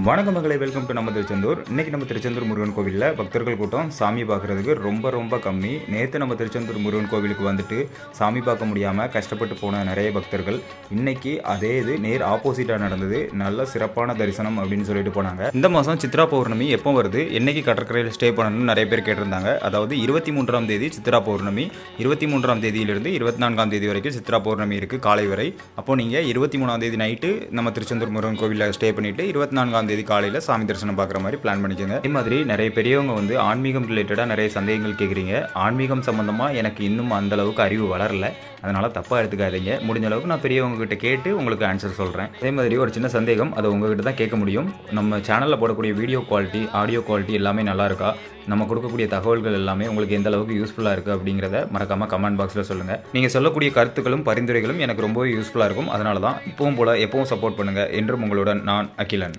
வணக்கம் மகளே, welcome to நம்ம திருச்செந்தூர். இன்றைக்கி நம்ம திருச்செந்தூர் முருகன் கோவிலில் பக்தர்கள் கூட்டம் சாமி பார்க்குறதுக்கு ரொம்ப கம்மி. நேற்று நம்ம திருச்செந்தூர் முருகன் கோவிலுக்கு வந்துட்டு சாமி பார்க்க முடியாமல் கஷ்டப்பட்டு போன நிறைய பக்தர்கள் இன்றைக்கி அதே இது நேர் ஆப்போசிட்டாக நடந்தது. நல்ல சிறப்பான தரிசனம் அப்படின்னு சொல்லிட்டு போனாங்க. இந்த மாதம் சித்ரா பௌர்ணமி எப்போ வருது, என்னைக்கு கடற்கரையில் ஸ்டே பண்ணணும்னு நிறைய பேர் கேட்டிருந்தாங்க. அதாவது 23ஆம் தேதி சித்ரா பௌர்ணமி, 23ஆம் தேதியிலிருந்து 24ஆம் தேதி வரைக்கும் சித்ரா பௌர்ணமி இருக்குது காலை வரை. அப்போது நீங்கள் 23ஆம் தேதி நைட்டு நம்ம திருச்செந்தூர் முருகன் கோவிலில் ஸ்டே பண்ணிவிட்டு 24ஆம் தேதி காலையில் சாமி தரிசனம் பார்க்குற மாதிரி பிளான் பண்ணிக்கோங்க. அதே மாதிரி நிறைய பெரியவங்க வந்து ஆன்மீகம் ரிலேட்டடாக நிறைய சந்தேகங்கள் கேட்குறீங்க. ஆன்மீகம் சம்மந்தமாக எனக்கு இன்னும் அந்த அளவுக்கு அறிவு வளரல, அதனால் தப்பாக எடுத்துக்காதீங்க. முடிஞ்ச அளவுக்கு நான் பெரியவங்க கிட்ட கேட்டு உங்களுக்கு ஆன்சர் சொல்கிறேன். அதே மாதிரி ஒரு சின்ன சந்தேகம், அதை உங்ககிட்ட தான் கேட்க முடியும். நம்ம சேனலில் போடக்கூடிய வீடியோ குவாலிட்டி, ஆடியோ குவாலிட்டி எல்லாமே நல்லா இருக்கா, நம்ம கொடுக்கக்கூடிய தகவல்கள் எல்லாமே உங்களுக்கு எந்த அளவுக்கு யூஸ்ஃபுல்லாக இருக்குது அப்படிங்கிறத மறக்காமல் கமெண்ட் பாக்ஸில் சொல்லுங்கள். நீங்கள் சொல்லக்கூடிய கருத்துக்களும் பரிந்துரைகளும் எனக்கு ரொம்பவே யூஸ்ஃபுல்லாக இருக்கும். அதனால தான் இப்பவும் போல் எப்பவும் சப்போர்ட் பண்ணுங்கள். என்றும் உங்களுடன் நான் அகிலன்.